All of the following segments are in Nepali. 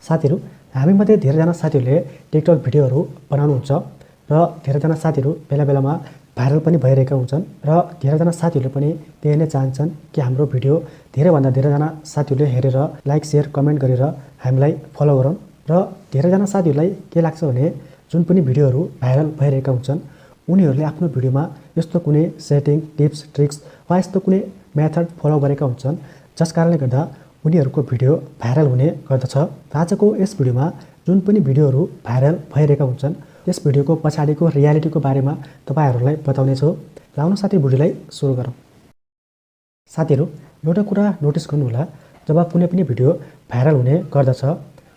साथीहरु, हामीमध्ये धेरैजना साथीहरूले टिकटक भिडियोहरू बनाउनुहुन्छ र धेरैजना साथीहरू बेला बेलामा भाइरल पनि भइरहेका हुन्छन् र धेरैजना साथीहरूले पनि त्यही नै चाहन्छन् कि हाम्रो भिडियो धेरैभन्दा धेरैजना साथीहरूले हेरेर लाइक शेयर कमेन्ट गरेर हामीलाई फलो गरून् र धेरैजना साथीहरूलाई के लाग्छ भने जुन पनि भिडियोहरू भाइरल भइरहेका हुन्छन् उनीहरूले आफ्नो भिडियोमा यस्तो कुनै सेटिङ टिप्स ट्रिक्स वा यस्तो कुनै मेथड फलो गरेका हुन्छन् जस कारणले गर्दा उनीहरूको भिडियो भाइरल हुने गर्दछ। आजको यस भिडियोमा जुन पनि भिडियोहरू भाइरल भइरहेका हुन्छन् त्यस भिडियोको पछाडिको रियालिटीको बारेमा तपाईहरुलाई बताउने छु। लाउनु साथी भिडियोलाई सुरु गरौँ। साथीहरु, एउटा कुरा नोटिस गर्नुहोला, जब कुनै पनि भिडियो भाइरल हुने गर्दछ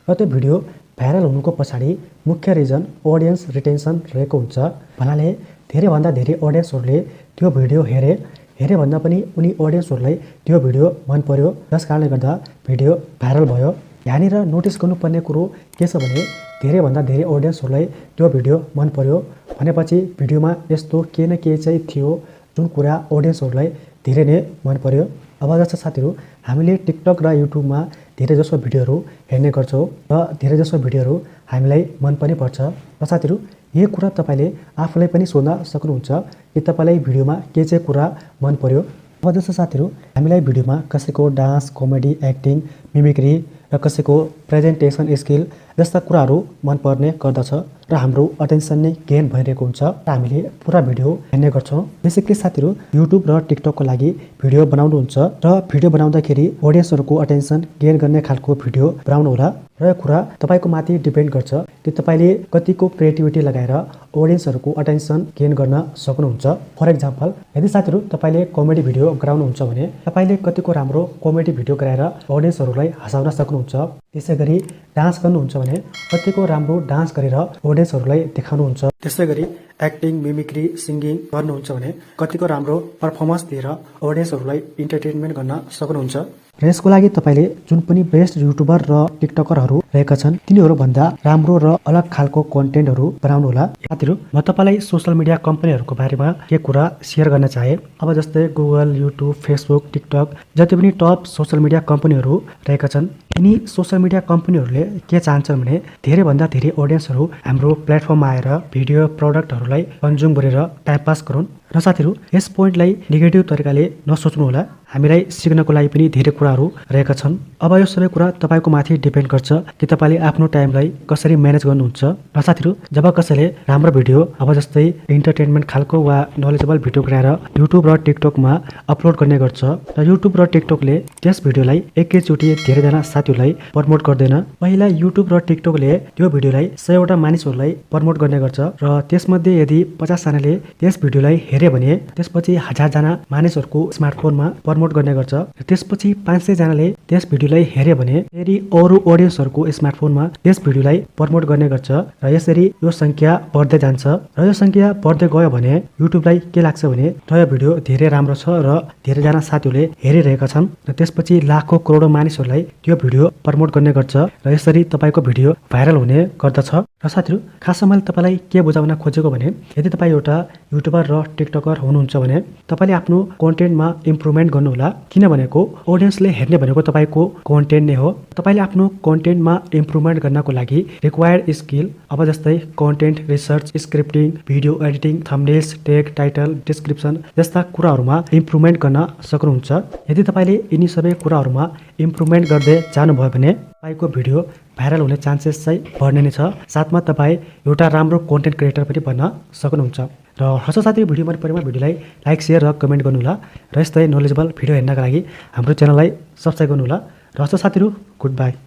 र त्यो भिडियो भाइरल हुनुको पछाडि मुख्य रिजन ऑडियन्स रिटेन्सन रहेको हुन्छ। भन्नाले धेरैभन्दा धेरै ऑडियन्सहरूले त्यो भिडियो हेरे भन्दा पनि उनी ऑडियन्सहरूलाई त्यो भिडियो मन पर्यो, जस कारणले गर्दा भिडियो भाइरल भयो। यहाँनिर नोटिस गर्नुपर्ने कुरो के छ भने धेरैभन्दा धेरै ऑडियन्सहरूलाई त्यो भिडियो मन पर्यो भनेपछि भिडियोमा यस्तो के न के चाहिँ थियो जुन कुरा ऑडियन्सहरूलाई धेरै नै मन पर्यो। अब जस्तो साथीहरु, हामीले टिकटक र युट्युबमा धेरैजसो भिडियोहरू हेर्ने गर्छौँ र धेरैजसो भिडियोहरू हामीलाई मन पनि पर्छ। र साथीहरु, यो कुरा तपाईले आफूलाई पनि सोध्न सक्नुहुन्छ कि तपाईलाई भिडियोमा के चाहिँ कुरा मन पर्यो। अब जस्तो साथीहरु, हामीलाई भिडियोमा कसैको डान्स कमेडी एक्टिङ मिमिक्री र कसैको प्रेजेन्टेसन स्किल जस्ता कुराहरू मन पर्ने गर्दछ र हाम्रो अटेन्सन नै गेन भइरहेको हुन्छ र हामीले पुरा भिडियो हेर्ने गर्छौँ। बेसिकली साथीहरु, युट्युब र टिकटकको लागि भिडियो बनाउनुहुन्छ र भिडियो बनाउँदाखेरि ऑडियन्सहरूको अटेन्सन गेन गर्ने खालको भिडियो बनाउनु होला र यो कुरा तपाईको माथि डिपेन्ड गर्छ कि तपाईले कतिको क्रिएटिभिटी लगाएर ऑडियन्सहरूको अटेन्सन गेन गर्न सक्नुहुन्छ। फर एक्जाम्पल, यदि साथीहरु तपाईले कमेडी भिडियो गराउनुहुन्छ भने तपाईले कतिको राम्रो कमेडी भिडियो गराएर ऑडियन्सहरूलाई हँसाउन सक्नुहुन्छ। त्यसैगरी डान्स गर्नुहुन्छ भने कतिको राम्रो डान्स गरेर ऑडियन्सहरूलाई देखाउनुहुन्छ। त्यसैगरी एक्टिङ मिमिक्री सिंगिङ गर्नुहुन्छ भने कतिको राम्रो परफर्मेन्स दिएर ऑडियन्सहरूलाई इन्टरटेनमेन्ट गर्न सक्नुहुन्छ। र यसको लागि तपाईले जुन पनि बेस्ट युट्युबर र टिकटकरहरू रहेका छन् तिनीहरू भन्दा राम्रो र अलग खालको कन्टेन्टहरू बनाउनु होला। साथीहरु, म तपाईलाई सोशल मिडिया कम्पनीहरूको बारेमा के कुरा शेयर गर्न चाहे। अब जस्तै गुगल युट्युब फेसबुक टिकटक जति पनि टप सोशल मिडिया कम्पनीहरू रहेका छन् यिनी सोशल मिडिया कम्पनीहरूले के चाहन्छन् भने धेरैभन्दा धेरै ऑडियन्सहरू हाम्रो प्लेटफर्ममा आएर भिडियो प्रोडक्टहरूलाई कन्ज्युम गरेर टाइम पास गरून्। र साथीहरु, यस पोइन्टलाई नेगेटिभ तरिकाले नसोच्नु होला। हामीलाई सिक्नको लागि पनि धेरै कुराहरू रहेका छन्। अब यो सबै कुरा तपाईको माथि डिपेन्ड गर्छ कि तपाईले आफ्नो टाइमलाई कसरी म्यानेज गर्नुहुन्छ। र साथीहरु, जब कसैले राम्रो भिडियो अब जस्तै इन्टरटेनमेन्ट खालको वा नलेजेबल भिडियो गराएर युट्युब र टिकटकमा अपलोड गर्ने गर्छ र युट्युब र टिकटकले त्यस भिडियोलाई एकैचोटि धेरैजना साथीहरूलाई प्रमोट गर्दैन। पहिला युट्युब र टिकटकले त्यो भिडियोलाई 100 वटा मानिसहरूलाई प्रमोट गर्ने गर्छ र त्यसमध्ये यदि 50 जनाले त्यस भिडियोलाई हेरे भने त्यसपछि 1000 जना मानिसहरूको स्मार्टफोनमा प्रमोट गर्ने गर्छ र त्यसपछि 500 जनाले त्यस भिडियोलाई हेरे भने फेरि अरु ऑडियन्सहरूको स्मार्टफोनमा त्यस भिडियोलाई प्रमोट गर्ने गर्छ र यसरी यो संख्या बढ्दै जान्छ र यो संख्या बढ्दै गयो भने युट्युबलाई के लाग्छ भने यो भिडियो धेरै राम्रो छ र धेरैजना साथीहरूले हेरिरहेका छन् र त्यसपछि लाखौं करोडौं मानिसहरूलाई त्यो भिडियो प्रमोट गर्ने गर्छ र यसरी तपाईको भिडियो भाइरल हुने गर्दछ। र साथीहरु, खासमा मैले तपाईलाई के बुझाउन खोजेको भने यदि तपाई एउटा युट्युबर र टिकटकर हुनुहुन्छ भने तपाईले आफ्नो कन्टेन्टमा इम्प्रुभमेन्ट गर्नु होला। किनभनेको ऑडियन्सले हेर्ने भनेको तपाईको कन्टेन्ट नै हो। तपाईले आफ्नो कन्टेन्टमा इम्प्रुभमेन्ट गर्नको लागि रिक्वायर्ड स्किल अब जस्तै content research scripting video editing thumbnails tag title description जस्ता कुराहरूमा इम्प्रुभमेन्ट गर्न सक्नुहुन्छ। यदि तपाईले यिनी सबै कुराहरूमा इम्प्रुभमेन्ट गर्दै जानुभयो भने तपाईको भिडियो भाइरल हुने चान्सेस चाहिँ बढ्ने नै छ। साथमा तपाई एउटा राम्रो कन्टेन्ट क्रिएटर पनि बन्न सक्नुहुन्छ। र हस् साथी, भिडियो मन परेमा भिडियोलाई लाइक शेयर र कमेन्ट गर्नु होला र यस्तै नलेजेबल भिडियो हेर्नका लागि हाम्रो च्यानललाई सब्स्क्राइब गर्नु होला। र हस् साथीहरु, गुड बाई।